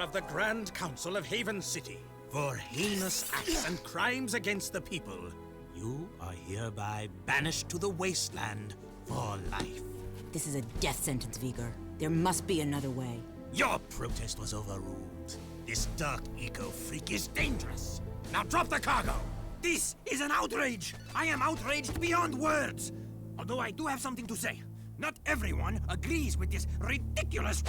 of the Grand Council of Haven City. For heinous acts and crimes against the people, you are hereby banished to the wasteland for life. This is a death sentence, Vigor. There must be another way. Your protest was overruled. This dark eco-freak is dangerous. Now drop the cargo! This is an outrage! I am outraged beyond words! Although I do have something to say. Not everyone agrees with this ridiculous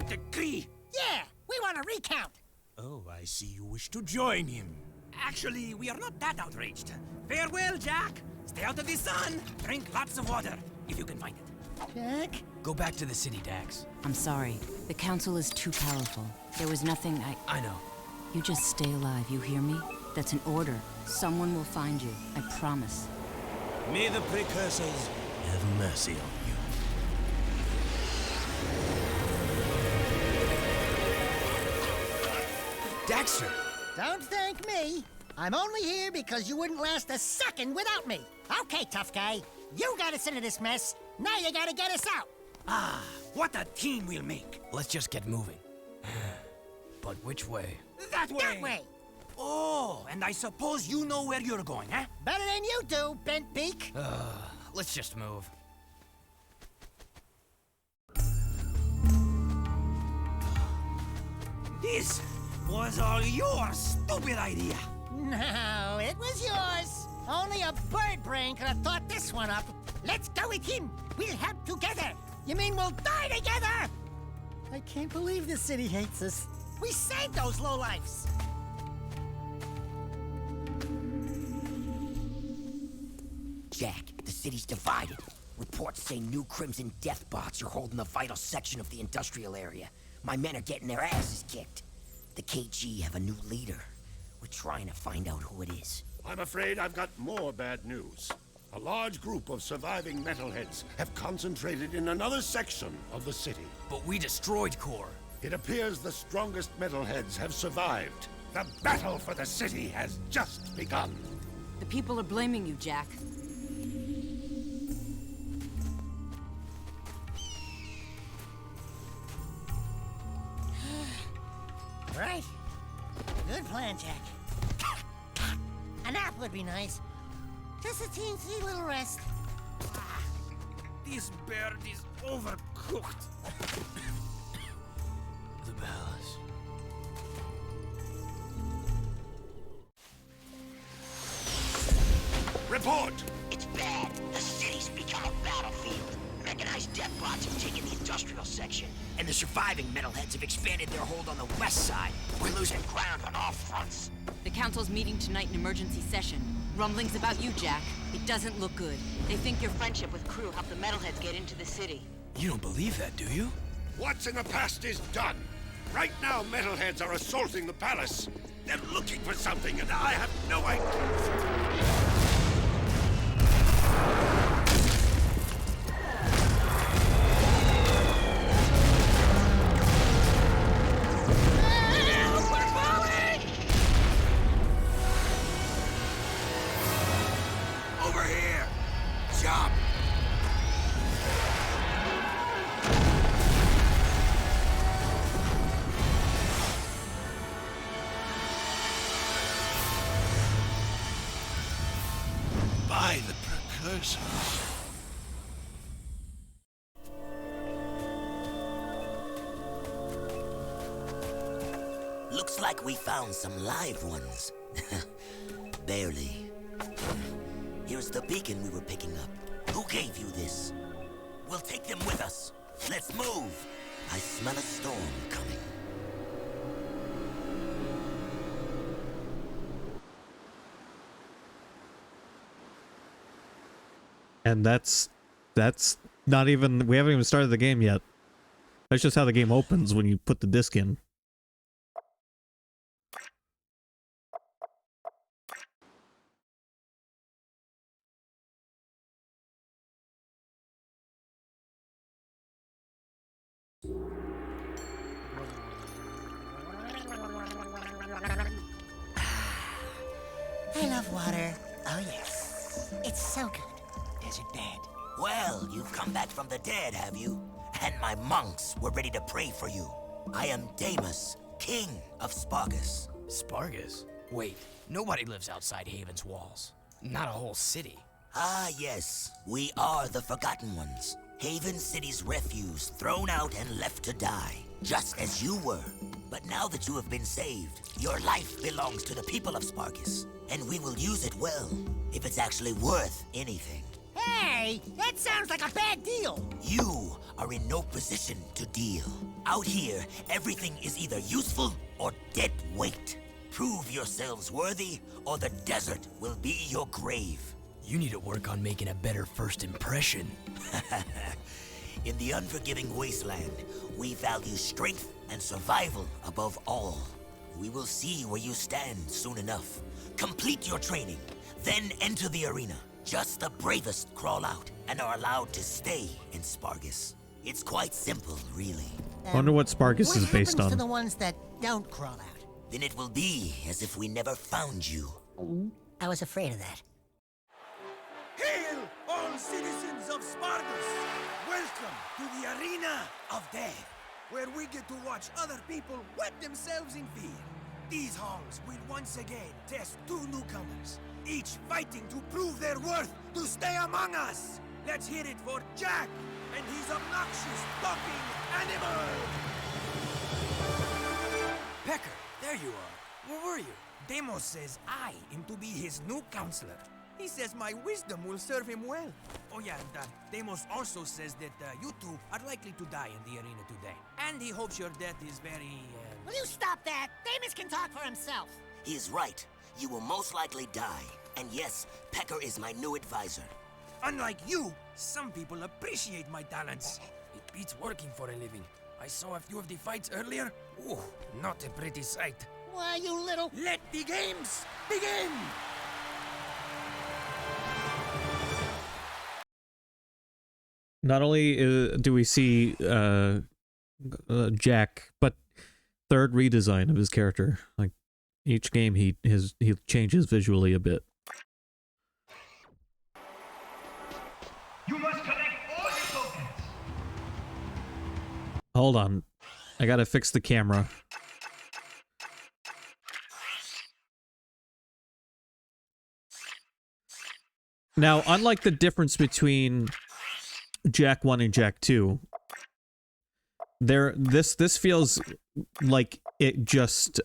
decree. Yeah, we want a recount. Oh, I see you wish to join him. Actually, we are not that outraged. Farewell, Jack. Stay out of the sun. Drink lots of water, if you can find it. Jack? Go back to the city, Dax. I'm sorry. The Council is too powerful. There was nothing I know. You just stay alive, you hear me? That's an order. Someone will find you, I promise. May the precursors have mercy on you. Daxter! Don't thank me. I'm only here because you wouldn't last a second without me. Okay, tough guy. You got us into this mess. Now you gotta get us out. Ah, what a team we'll make. Let's just get moving. But which way? That way! That way. Oh, and I suppose you know where you're going, eh? Better than you do, Bent Beak. Let's just move. This was all your stupid idea. No, it was yours. Only a bird brain could have thought this one up. Let's go with him. We'll help together. You mean we'll die together? I can't believe the city hates us. We saved those lowlifes. Jack, the city's divided. Reports say new Crimson Death bots are holding a vital section of the industrial area. My men are getting their asses kicked. The KG have a new leader. We're trying to find out who it is. I'm afraid I've got more bad news. A large group of surviving metalheads have concentrated in another section of the city. But we destroyed Core. It appears the strongest metalheads have survived. The battle for the city has just begun. The people are blaming you, Jack. Right. Good plan, Jack. A nap would be nice. Just a teensy little rest. This bird is overcooked. The palace. Report! It's bad. The city's become a battlefield. Mechanized death bots have taken the industrial section, and the surviving metalheads have expanded their hold on the west side. We're losing ground on all fronts. The Council's meeting tonight in emergency session. Rumblings about you, Jack. It doesn't look good. They think your friendship with Crew helped the metalheads get into the city. You don't believe that, do you? What's in the past is done. Right now, metalheads are assaulting the palace. They're looking for something, and I have no idea. Over here! Jump! By the precursors. Looks like we found some live ones. Barely. Here's the beacon we were picking up. Who gave you this? We'll take them with us. Let's move. I smell a storm coming. And that's not even, we haven't even started the game yet. That's just how the game opens when you put the disc in. I love water. Oh, yes. It's so good. Desert Dad. Well, you've come back from the dead, have you? And my monks were ready to pray for you. I am Damus, king of Spargus. Spargus? Wait, nobody lives outside Haven's walls. Not a whole city. Ah, yes. We are the Forgotten Ones. Haven City's refuse, thrown out and left to die. Just as you were. But now that you have been saved, your life belongs to the people of Spargus. And we will use it well, if it's actually worth anything. Hey, that sounds like a bad deal. You are in no position to deal. Out here, everything is either useful or dead weight. Prove yourselves worthy, or the desert will be your grave. You need to work on making a better first impression. In the unforgiving wasteland, we value strength and survival above all. We will see where you stand soon enough. Complete your training, then enter the arena. Just the bravest crawl out and are allowed to stay in Spargus. It's quite simple, really. Wonder what Spargus is based What happens to on. the ones that don't crawl out? Then it will be as if we never found you. I was afraid of that. Hail, all citizens of Spargus! Welcome to the Arena of Death, where we get to watch other people wet themselves in fear. These halls will once again test two newcomers, each fighting to prove their worth to stay among us. Let's hear it for Jack and his obnoxious talking animal! Pecker, there you are. Where were you? Demos says I am to be his new counselor. He says my wisdom will serve him well. Oh yeah, and Demos also says that you two are likely to die in the arena today. And he hopes your death is very, Will you stop that? Damus can talk for himself. He is right. You will most likely die. And yes, Pecker is my new advisor. Unlike you, some people appreciate my talents. It beats working for a living. I saw a few of the fights earlier. Ooh, not a pretty sight. Why, you little... Let the games begin! Not only do we see Jack, but third redesign of his character. Like each game, he changes visually a bit. You must collect all the tokens. Hold on, I gotta fix the camera. Now, unlike the difference between Jack 1 and Jack 2, this feels like it just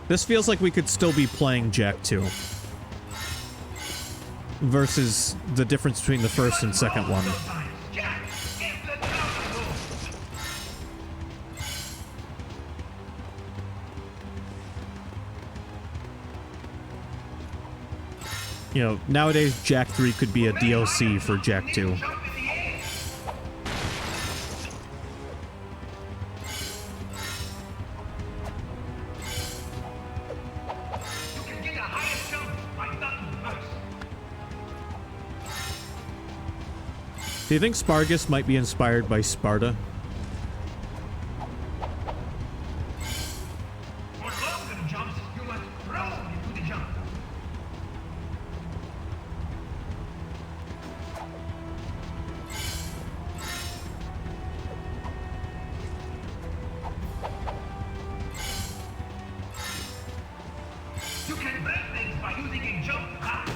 this feels like we could still be playing Jack 2 versus the difference between the first and second one. Jack, get the counter. You know, nowadays Jack 3 could be a DLC for Jack 2. Jump in the air. You can get a higher jump by ducking first. Do you think Spargus might be inspired by Sparta? For longer jumps, you must roll into the jump. You can break things by using a jump pass.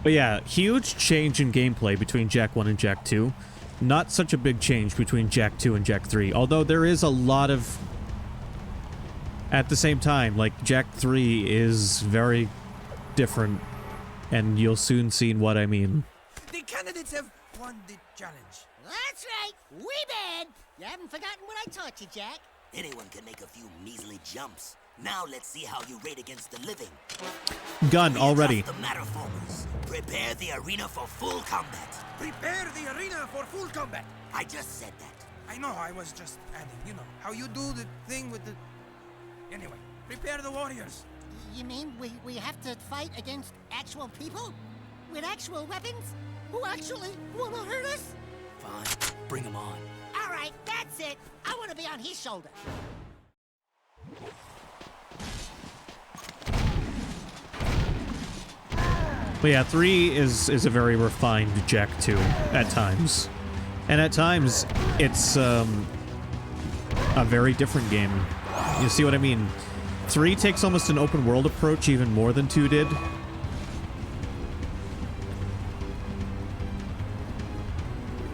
But yeah, huge change in gameplay between Jack 1 and Jack 2. Not such a big change between Jack 2 and Jack 3, although there is a lot of... At the same time, like, Jack 3 is very different, and you'll soon see what I mean. The candidates have won the challenge. That's right. We bad. You haven't forgotten what I taught you, Jack. Anyone can make a few measly jumps. Now let's see how you rate against the living. Gun already. Readjust the Matterformers. Prepare the arena for full combat. Prepare the arena for full combat. I just said that. I know, I was just adding, you know, how you do the thing with the... Anyway, prepare the warriors. You mean we have to fight against actual people? With actual weapons? Who actually wanna hurt us? Fine, bring them on. All right, that's it. I wanna be on his shoulder. But yeah, 3 is a very refined Jak 2 at times. And at times, it's a very different game. You see what I mean? 3 takes almost an open world approach even more than 2 did.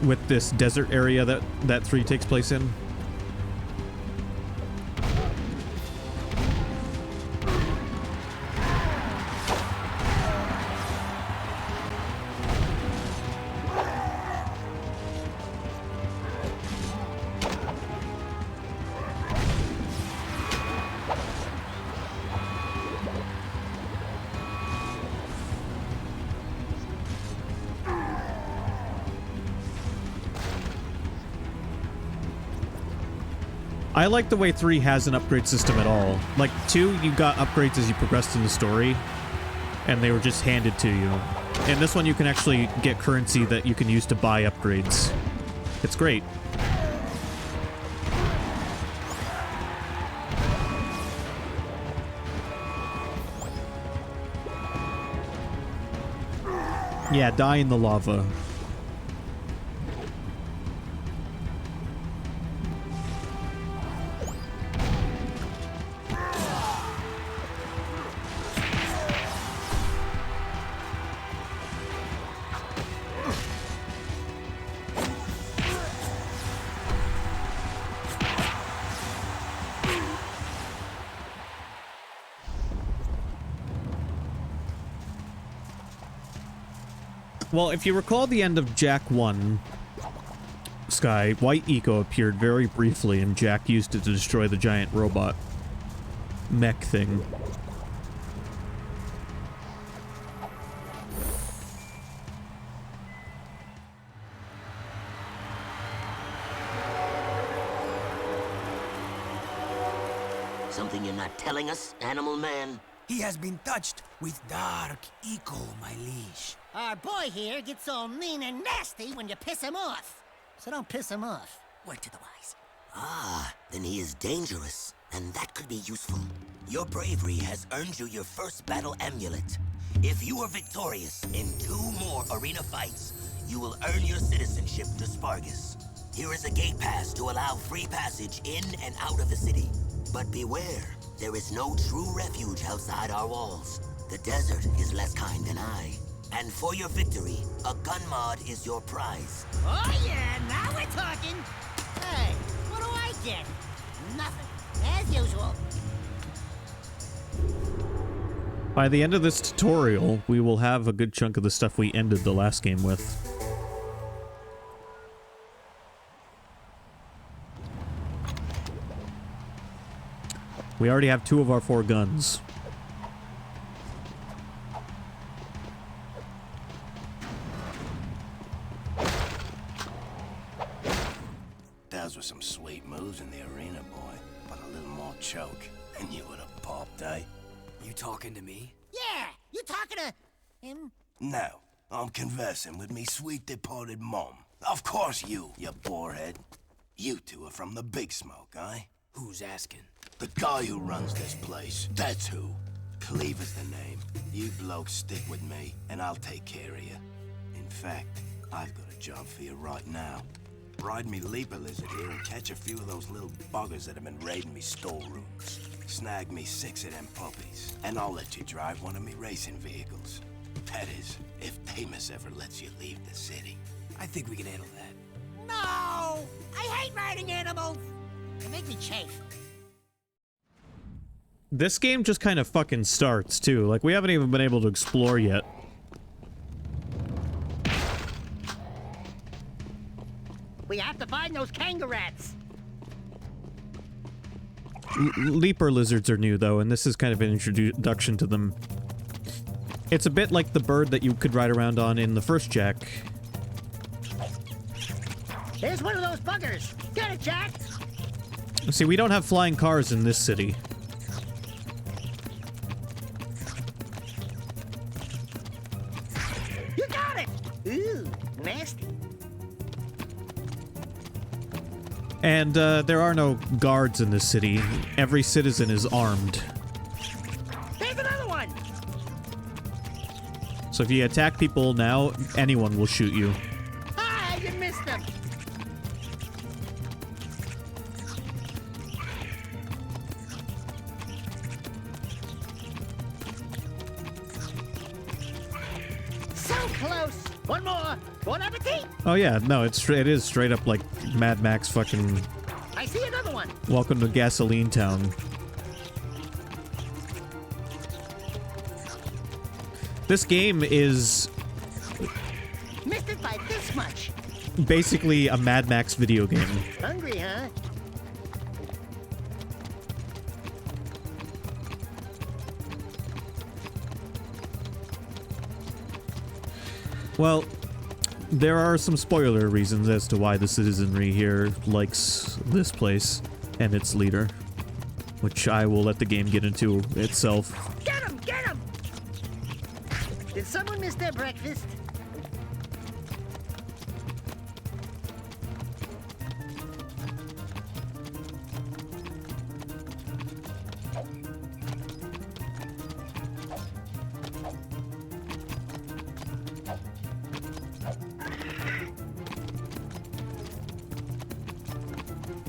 With this desert area that 3 takes place in. I like the way 3 has an upgrade system at all. Like, 2, you got upgrades as you progressed in the story, and they were just handed to you. And this one, you can actually get currency that you can use to buy upgrades. It's great. Yeah, die in the lava. Well, if you recall the end of Jak 1, Sky, White Eco appeared very briefly and Jak used it to destroy the giant robot mech thing. Something you're not telling us, Animal Man? He has been touched with Dark Eco, my liege. Our boy here gets all mean and nasty when you piss him off. So don't piss him off. Word to the wise. Ah, then he is dangerous, and that could be useful. Your bravery has earned you your first battle amulet. If you are victorious in 2 more arena fights, you will earn your citizenship to Spargus. Here is a gate pass to allow free passage in and out of the city. But beware, there is no true refuge outside our walls. The desert is less kind than I. And for your victory, a gun mod is your prize. Oh yeah, now we're talking. Hey, what do I get? Nothing, as usual. By the end of this tutorial, we will have a good chunk of the stuff we ended the last game with. We already have 2 of our 4 guns. Those were some sweet moves in the arena, boy. But a little more choke, and you would have popped, eh? You talking to me? Yeah, you talking to him? No, I'm conversing with me sweet departed mom. Of course you borehead. You 2 are from the Big Smoke, eh? Who's asking? The guy who runs this place, that's who. Cleve is the name. You blokes stick with me, and I'll take care of you. In fact, I've got a job for you right now. Ride me Leaper Lizard here and catch a few of those little buggers that have been raiding me storerooms. Snag me 6 of them puppies, and I'll let you drive one of me racing vehicles. That is, if Amos ever lets you leave the city. I think we can handle that. No! I hate riding animals! They make me chafe. This game just kind of fucking starts, too. Like, we haven't even been able to explore yet. We have to find those kangaroos. Leaper lizards are new, though, and this is kind of an introduction to them. It's a bit like the bird that you could ride around on in the first Jak. There's one of those buggers. Get it, Jack. See, we don't have flying cars in this city. You got it. Ooh, nasty. And there are no guards in this city. Every citizen is armed. There's another one. So if you attack people now, anyone will shoot you. Ah, you missed them. So close. One more. Bon appetit. Oh yeah, no, it is straight up like Mad Max fucking I see another one. Welcome to Gasoline Town. This game is Missed it by this much. basically a Mad Max video game. Hungry, huh? Well, there are some spoiler reasons as to why the citizenry here likes this place and its leader, which I will let the game get into itself. Get him! Get him! Did someone miss their breakfast?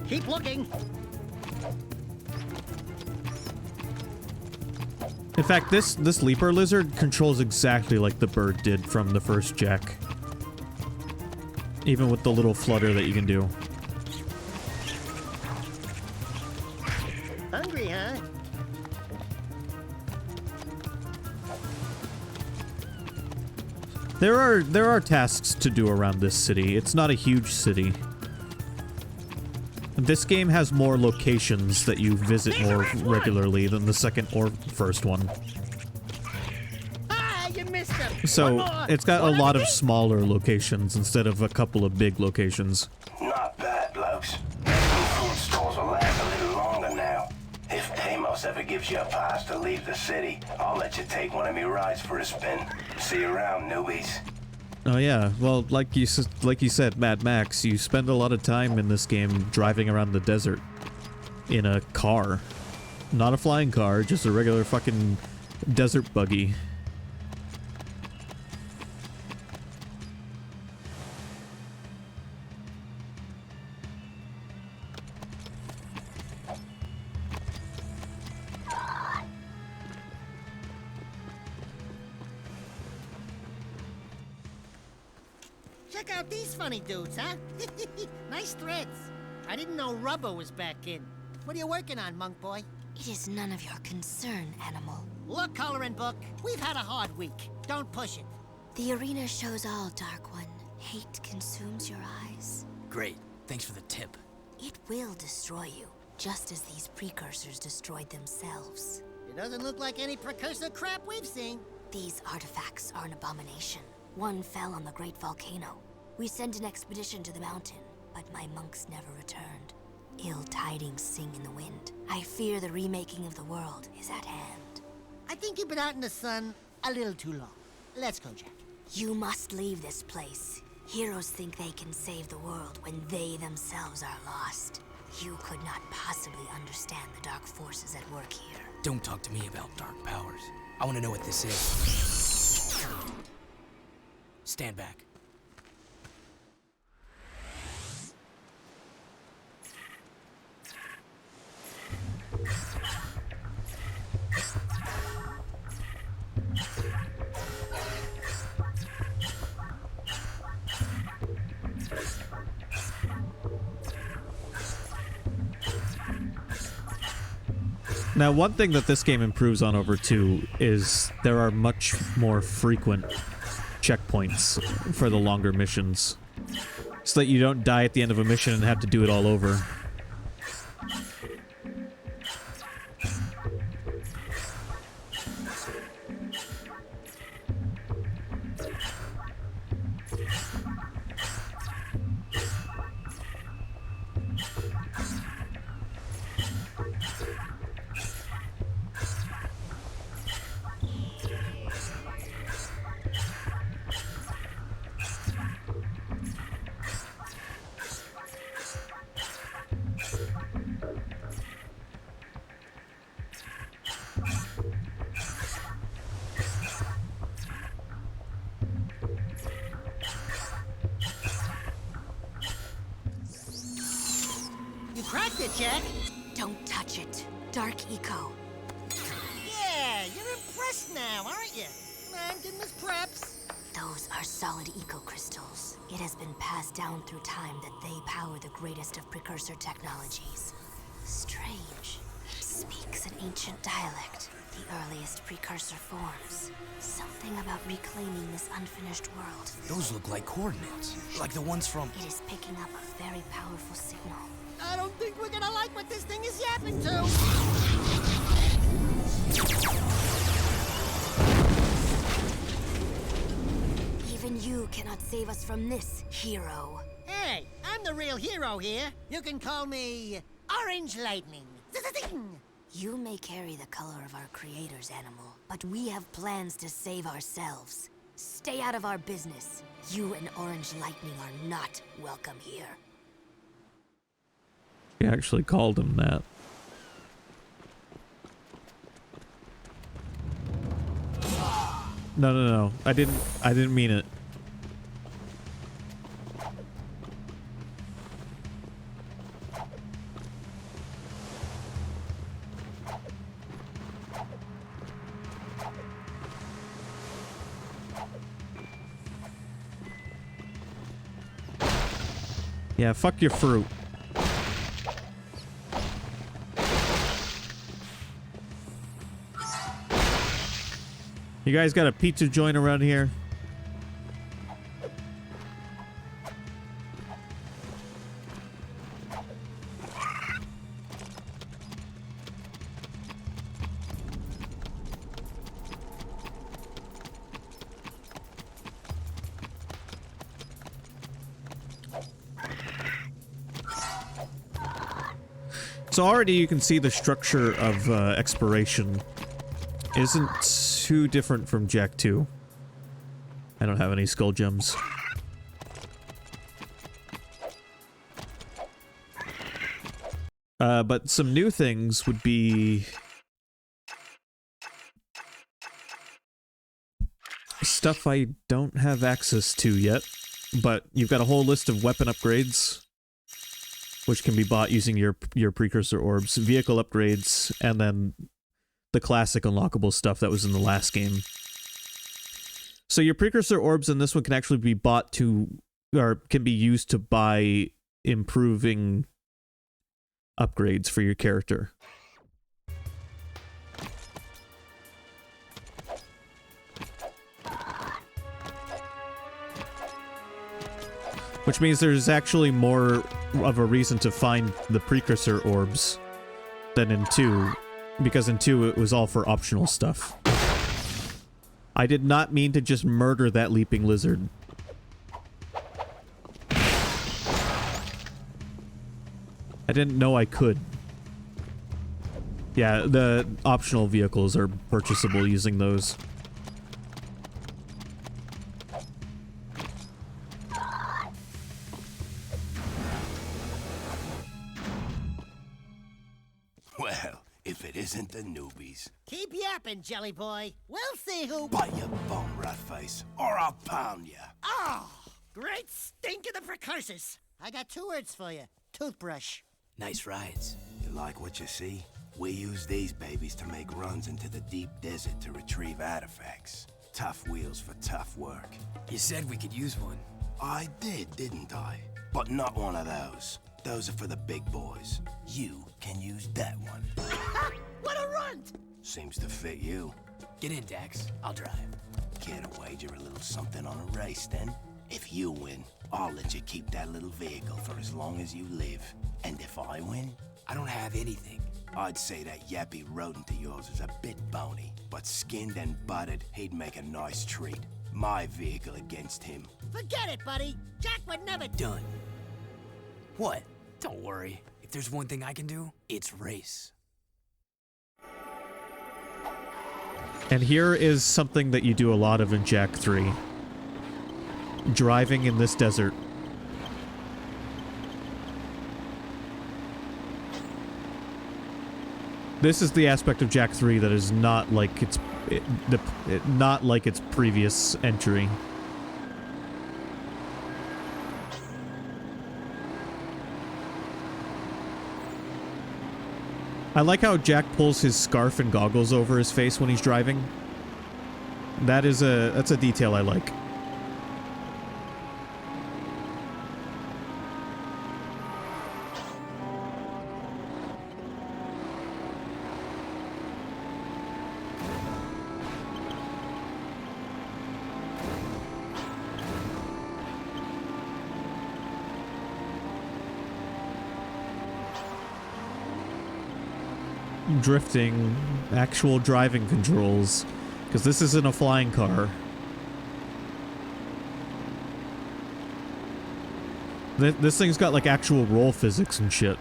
Keep looking. In fact, this leaper lizard controls exactly like the bird did from the first Jack. Even with the little flutter that you can do. Hungry, huh? There are tasks to do around this city. It's not a huge city. This game has more locations that you visit more regularly than the second or first one. Ah, you missed them. One So, more. it's got a Bon lot of appetit. smaller locations instead of a couple of big locations. Not bad, blokes. Maybe food stalls will last a little longer now. If Deimos ever gives you a pass to leave the city, I'll let you take one of me rides for a spin. See you around, newbies. Oh yeah, well, like you said, Mad Max, you spend a lot of time in this game driving around the desert in a car. Not a flying car, just a regular fucking desert buggy. Check out these funny dudes, huh? Nice threads. I didn't know rubber was back in. What are you working on, monk boy? It is none of your concern, animal. Look, coloring book. We've had a hard week. Don't push it. The arena shows all, Dark One. Hate consumes your eyes. Great. Thanks for the tip. It will destroy you, just as these precursors destroyed themselves. It doesn't look like any precursor crap we've seen. These artifacts are an abomination. One fell on the great volcano. We sent an expedition to the mountain, but my monks never returned. Ill tidings sing in the wind. I fear the remaking of the world is at hand. I think you've been out in the sun a little too long. Let's go, Jack. You must leave this place. Heroes think they can save the world when they themselves are lost. You could not possibly understand the dark forces at work here. Don't talk to me about dark powers. I want to know what this is. Stand back. Now, one thing that this game improves on over 2 is there are much more frequent checkpoints for the longer missions, so that you don't die at the end of a mission and have to do it all over. cracked it, Jack. Don't touch it. Dark Eco. Yeah, you're impressed now, aren't you? Come on, give him his props. Those are solid eco crystals. It has been passed down through time that they power the greatest of precursor technologies. Strange. It speaks an ancient dialect, the earliest precursor forms. Something about reclaiming this unfinished world. Those look like coordinates, like the ones from... It is picking up a very powerful signal. I don't think we're gonna like what this thing is yapping to. Even you cannot save us from this, hero. Hey, I'm the real hero here. You can call me Orange Lightning. Zing. You may carry the color of our creator's animal, but we have plans to save ourselves. Stay out of our business. You and Orange Lightning are not welcome here. He actually called him that. No. I didn't mean it. Yeah, fuck your fruit. You guys got a pizza joint around here? So already you can see the structure of exploration isn't too different from Jak 2. I don't have any skull gems. But some new things would be stuff I don't have access to yet, but you've got a whole list of weapon upgrades, which can be bought using your precursor orbs, vehicle upgrades, and then the classic unlockable stuff that was in the last game. So your precursor orbs in this one can actually be bought to, or can be used to buy improving upgrades for your character. Which means there's actually more of a reason to find the precursor orbs than in 2, because in 2 it was all for optional stuff. I did not mean to just murder that leaping lizard. I didn't know I could. Yeah, the optional vehicles are purchasable using those. Well, if it isn't the newbies. Keep yapping, Jelly Boy. We'll see who... Bite your bum, Ratface, or I'll pound ya. Oh, great stink of the precursors. I got 2 words for you. Toothbrush. Nice rides. You like what you see? We use these babies to make runs into the deep desert to retrieve artifacts. Tough wheels for tough work. You said we could use one. I did, didn't I? But not one of those. Those are for the big boys. You can use that one. What a runt! Seems to fit you. Get in, Dax. I'll drive. Care to wager a little something on a race, then? If you win, I'll let you keep that little vehicle for as long as you live. And if I win? I don't have anything. I'd say that yappy rodent of yours is a bit bony, but skinned and buttered, he'd make a nice treat. My vehicle against him. Forget it, buddy. Jack would never... Done. What? Don't worry. If there's one thing I can do, it's race. And here is something that you do a lot of in Jak 3. Driving in this desert. This is the aspect of Jak 3 that is not like its not like its previous entry. I like how Jack pulls his scarf and goggles over his face when he's driving. That's a detail I like. Drifting, actual driving controls, because this isn't a flying car. This thing's got like actual roll physics and shit.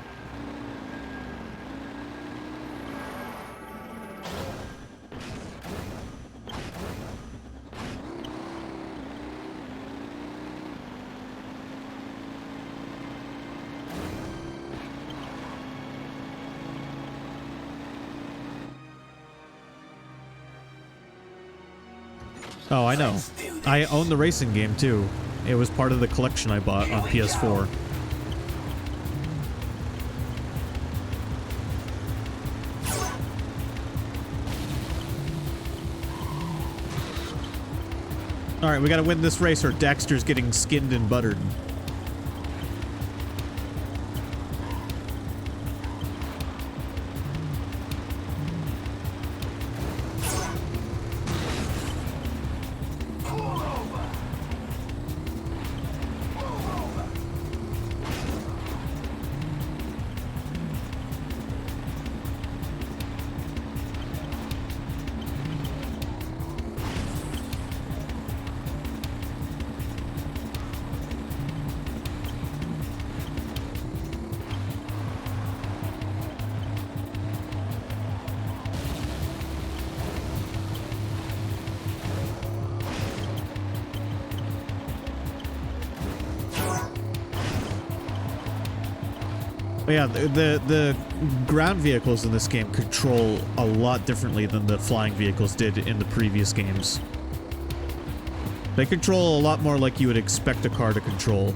Oh, I know. I own the racing game, too. It was part of the collection I bought on PS4. Alright, we gotta win this race or Daxter's getting skinned and buttered. Yeah, the ground vehicles in this game control a lot differently than the flying vehicles did in the previous games. They control a lot more like you would expect a car to control.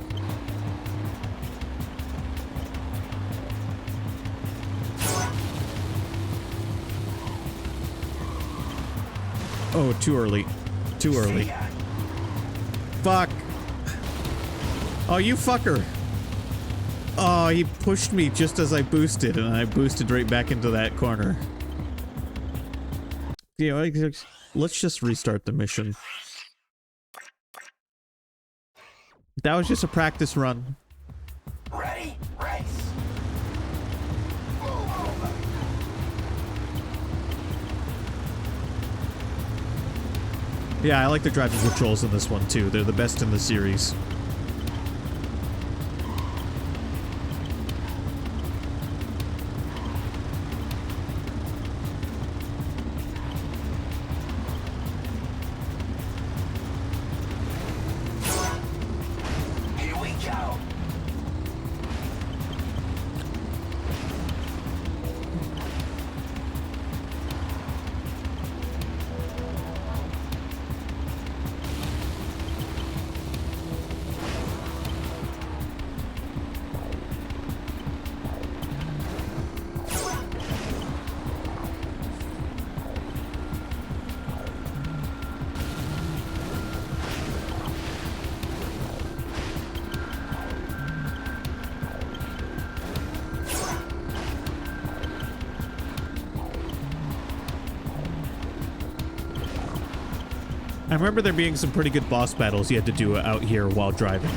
Oh, too early. Too early. Fuck. Oh, you fucker. Oh, he pushed me just as I boosted, and I boosted right back into that corner. Yeah, let's just restart the mission. That was just a practice run. Ready? Race! Yeah, I like the driving controls in this one, too. They're the best in the series. I remember there being some pretty good boss battles you had to do out here while driving.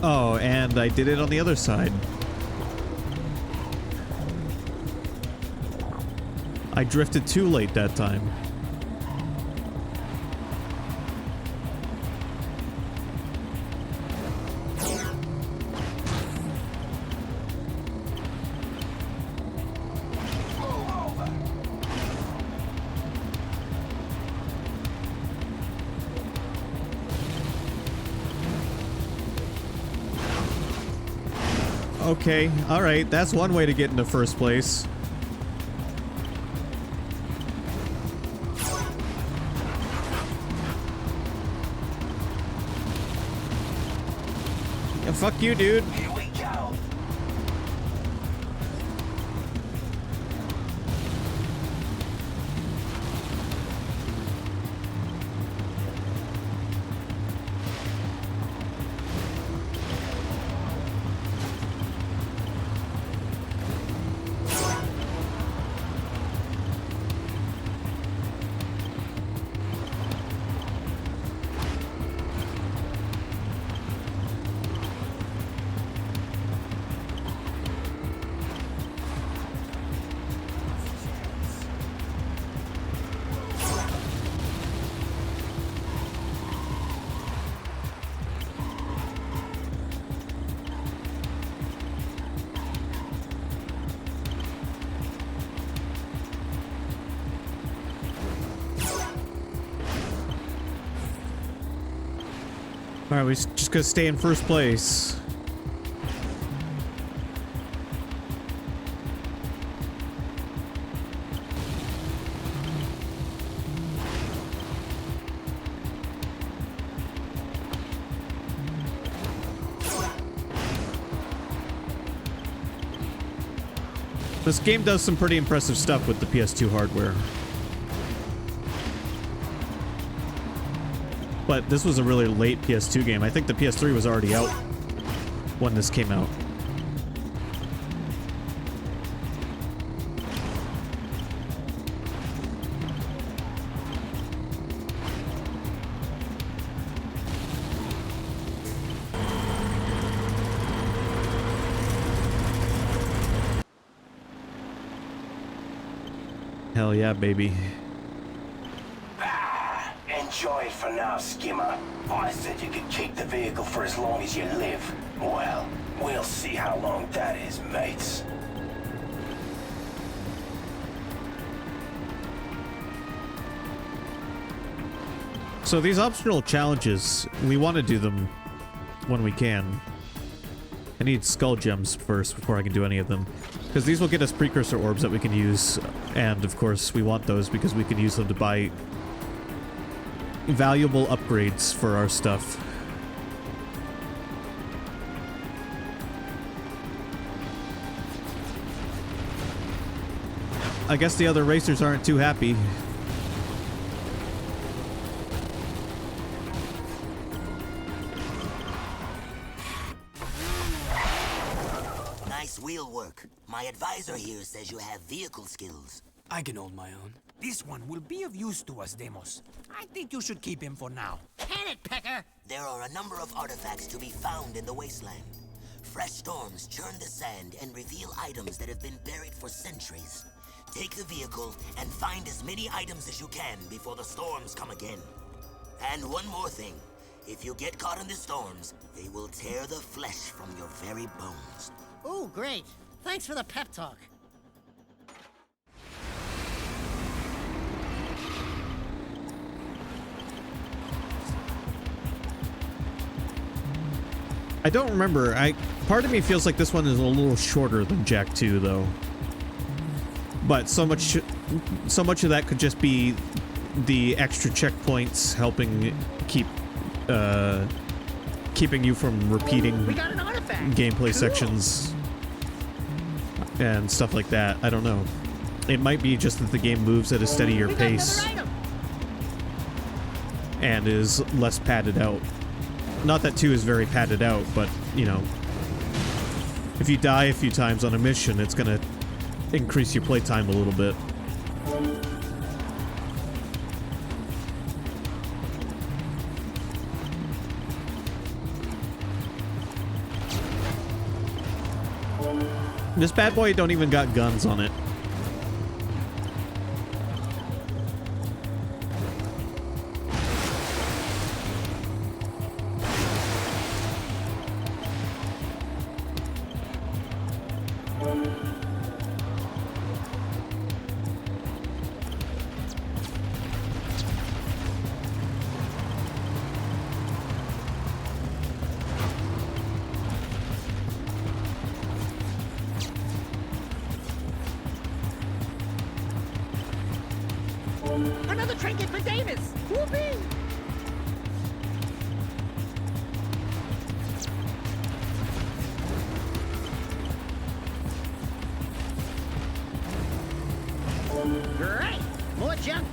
Oh, and I did it on the other side. I drifted too late that time. Okay, alright, that's one way to get into first place. Fuck you, dude. Here we go. All right, we just gotta stay in first place. This game does some pretty impressive stuff with the PS2 hardware. But this was a really late PS2 game. I think the PS3 was already out when this came out. Hell yeah, baby. Enjoy it for now, Skimmer. I said you could keep the vehicle for as long as you live. Well, we'll see how long that is, mates. So these optional challenges, we want to do them when we can. I need skull gems first before I can do any of them. Because these will get us precursor orbs that we can use. And of course, we want those because we can use them to buy valuable upgrades for our stuff. I guess the other racers aren't too happy. Nice wheel work. My advisor here says you have vehicle skills. I can hold my own. This one will be of use to us, Deimos. I think you should keep him for now. Can it, Pecker? There are a number of artifacts to be found in the wasteland. Fresh storms churn the sand and reveal items that have been buried for centuries. Take the vehicle and find as many items as you can before the storms come again. And one more thing. If you get caught in the storms, they will tear the flesh from your very bones. Ooh, great. Thanks for the pep talk. I don't remember. Part of me feels like this one is a little shorter than Jak 2, though. But so much of that could just be the extra checkpoints helping keep keeping you from repeating We got an artifact. gameplay Cool. sections and stuff like that. I don't know. It might be just that the game moves at a steadier We got pace another item. and is less padded out. Not that 2 is very padded out, but, you know, if you die a few times on a mission, it's gonna increase your playtime a little bit. This bad boy don't even got guns on it. Another trinket for Davis. Whoopee! Great! More junk!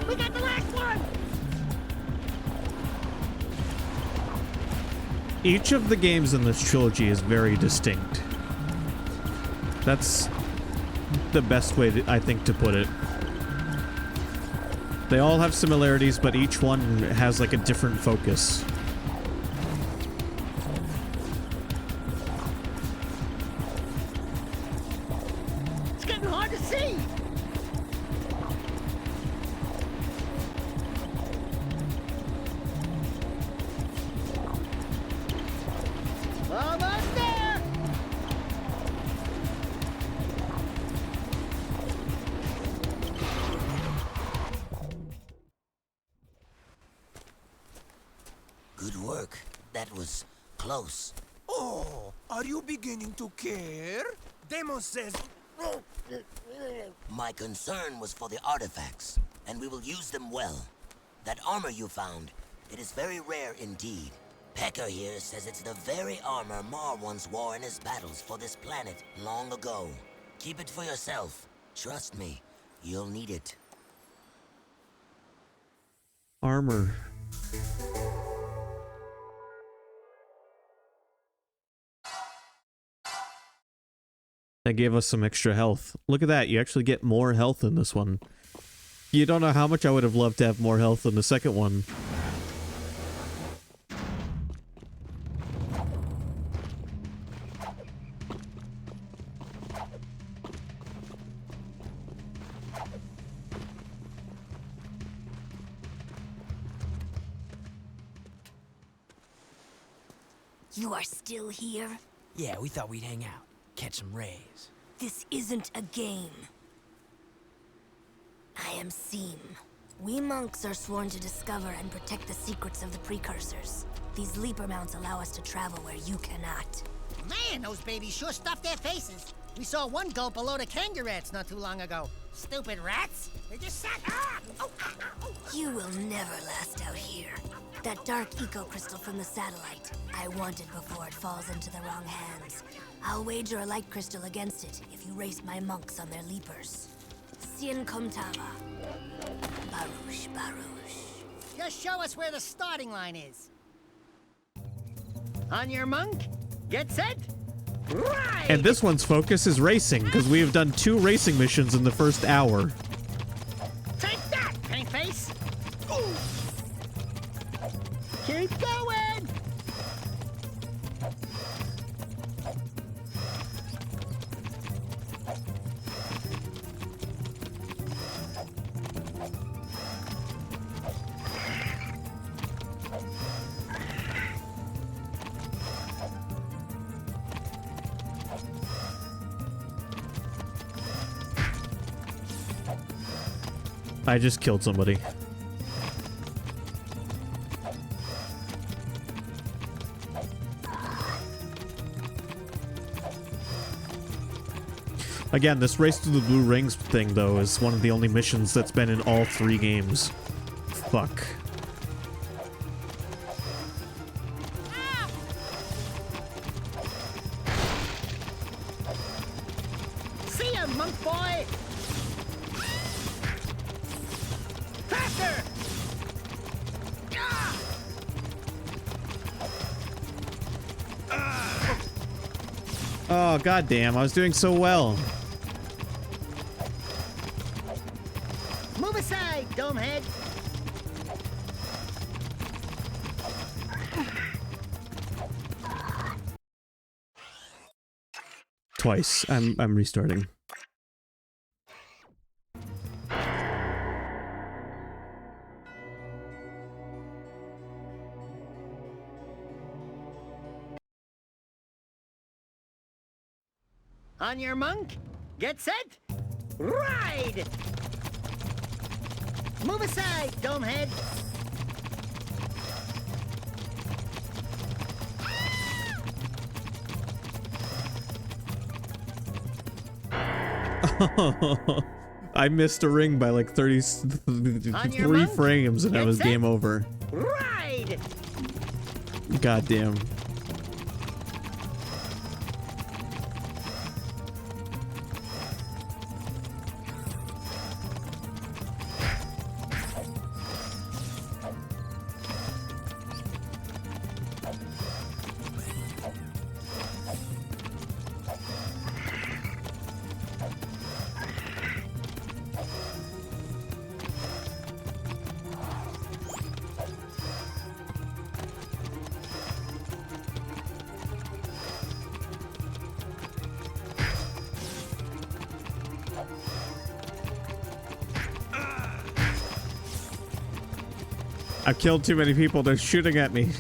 We got the last one! Each of the games in this trilogy is very distinct. That's the best way, I think, to put it. They all have similarities, but each one has like a different focus. It's getting hard to see! Almost there! Good work. That was close. Oh, are you beginning to care? Demos says... My concern was for the artifacts, and we will use them well. That armor you found, it is very rare indeed. Pecker here says it's the very armor Mar once wore in his battles for this planet long ago. Keep it for yourself. Trust me, you'll need it. Armor. That gave us some extra health. Look at that, you actually get more health in this one. You don't know how much I would have loved to have more health in the second one. You are still here? Yeah, we thought we'd hang out, catch some rays. This isn't a game. I am Seam. We monks are sworn to discover and protect the secrets of the precursors. These leaper mounts allow us to travel where you cannot. Man, those babies sure stuffed their faces. We saw one gulp a load of kangaroos not too long ago. Stupid rats! They just sat... Ah! Oh, ah, ah, oh. You will never last out here. That dark eco crystal from the satellite. I want it before it falls into the wrong hands. I'll wager a light crystal against it if you race my monks on their leapers. Sien Komtava. Baruch, Baruch. Just show us where the starting line is. On your monk, get set, right! And this one's focus is racing, because we have done 2 racing missions in the first hour. Take that, paint face! Ooh. Keep going! I just killed somebody. Again, this Race to the Blue Rings thing, though, is one of the only missions that's been in all 3 games. Fuck. See ya, monk boy! Faster! Oh, goddamn, I was doing so well. Move aside, domehead! Twice. I'm restarting. On your monk. Get set. Ride! Move aside, Domehead. I missed a ring by like 33 frames and that was game over. Ride! Goddamn. I've killed too many people. They're shooting at me.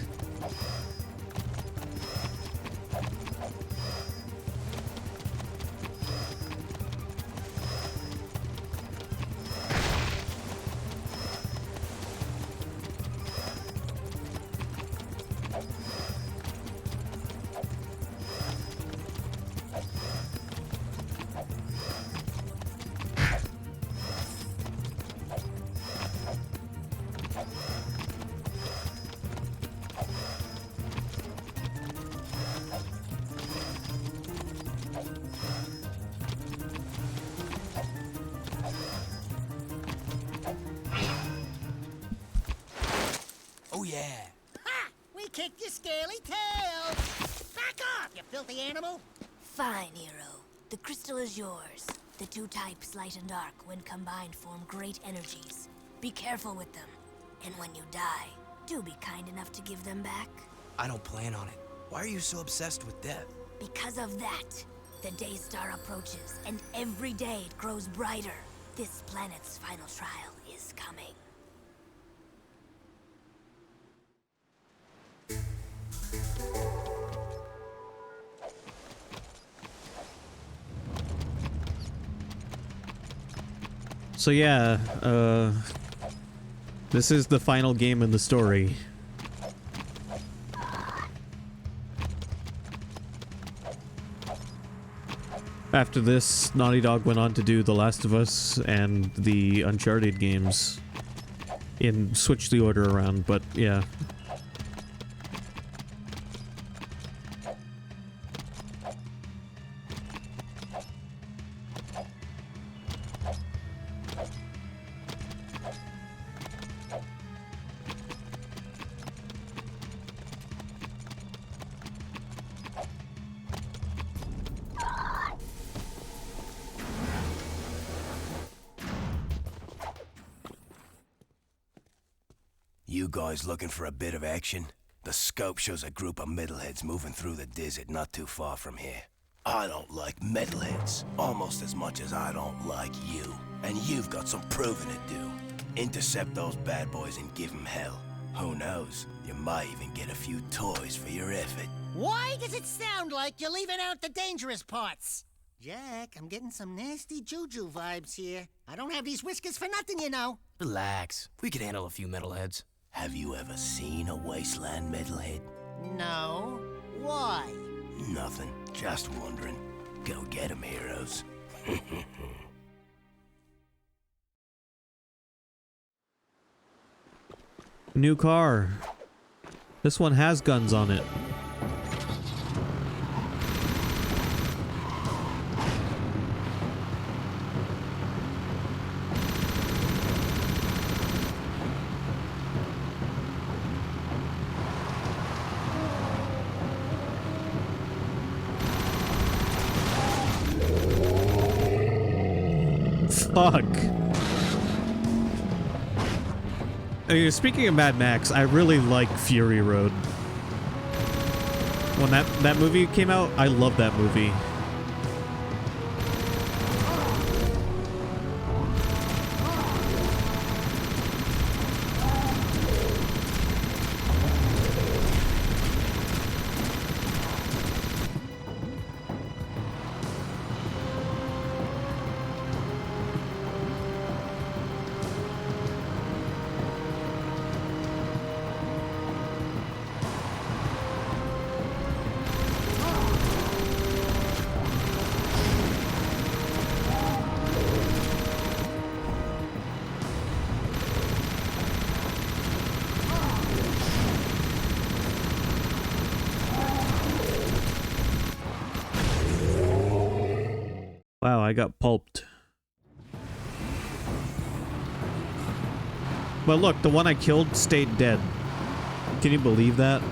Oh yeah. Ha! We kicked your scaly tail! Back off, you filthy animal! Fine, hero. The crystal is yours. The two types, light and dark, when combined, form great energies. Be careful with them. And when you die, do be kind enough to give them back. I don't plan on it. Why are you so obsessed with death? Because of that, the Daystar approaches, and every day it grows brighter. This planet's final trial is coming. So yeah, this is the final game in the story. After this, Naughty Dog went on to do The Last of Us and the Uncharted games. Switch the order around, but yeah. You guys looking for a bit of action? The scope shows a group of metalheads moving through the desert not too far from here. I don't like metalheads almost as much as I don't like you. And you've got some proving to do. Intercept those bad boys and give them hell. Who knows? You might even get a few toys for your effort. Why does it sound like you're leaving out the dangerous parts? Jack, I'm getting some nasty juju vibes here. I don't have these whiskers for nothing, you know. Relax. We can handle a few metalheads. Have you ever seen a wasteland metalhead? No. Why? Nothing. Just wondering. Go get 'em, heroes. New car. This one has guns on it. Fuck. Speaking of Mad Max, I really like Fury Road. When that movie came out, I loved that movie. I got pulped. But look, the one I killed stayed dead. Can you believe that?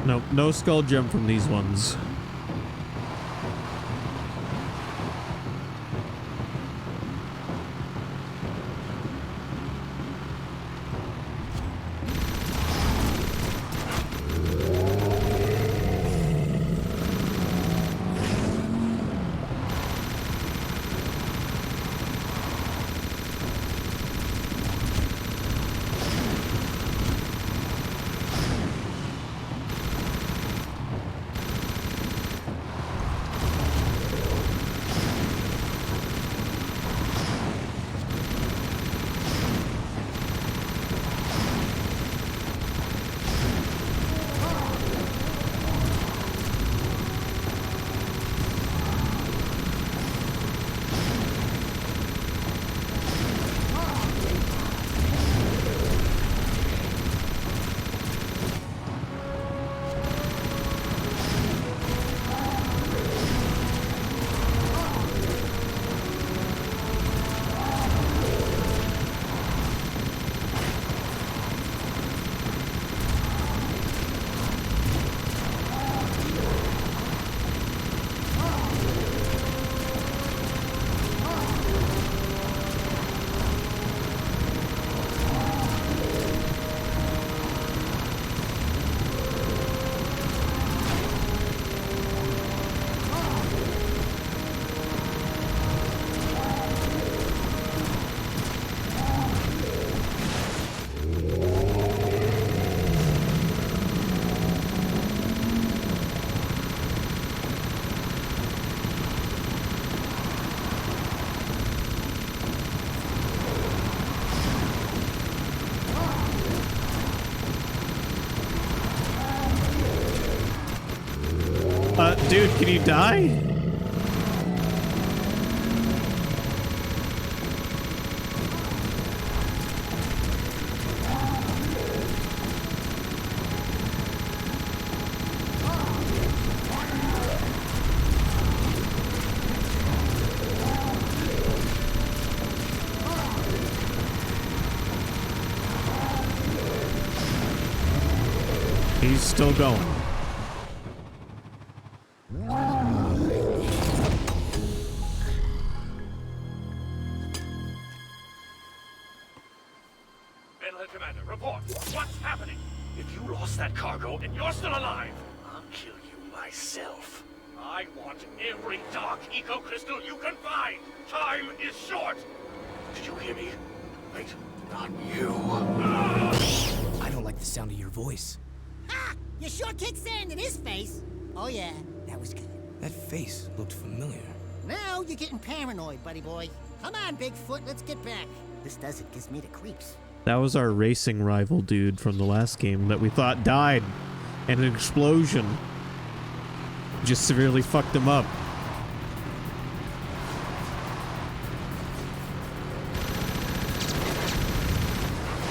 Nope, no skull gem from these ones. Dude, can you die? He's still going. Metalhead Commander, report. What's happening? If you lost that cargo and you're still alive, I'll kill you myself. I want every dark eco crystal you can find. Time is short. Did you hear me? Wait, not you. I don't like the sound of your voice. Ha! You sure kicked sand in his face. Oh yeah, that was good. That face looked familiar. Now you're getting paranoid, buddy boy. Come on, Bigfoot, let's get back. This desert gives me the creeps. That was our racing rival dude from the last game that we thought died in an explosion. Just severely fucked him up.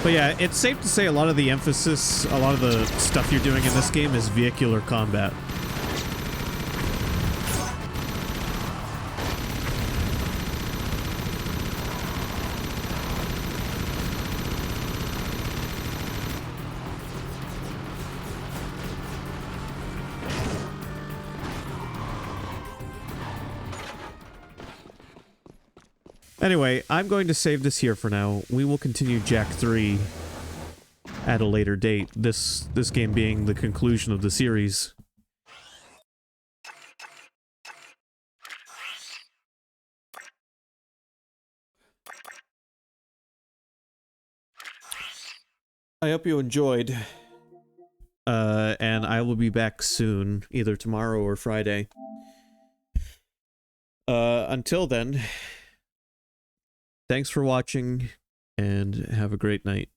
But yeah, it's safe to say a lot of the emphasis, a lot of the stuff you're doing in this game is vehicular combat. Anyway, I'm going to save this here for now. We will continue Jak 3 at a later date, this game being the conclusion of the series. I hope you enjoyed. And I will be back soon, either tomorrow or Friday. Until then, thanks for watching, and have a great night.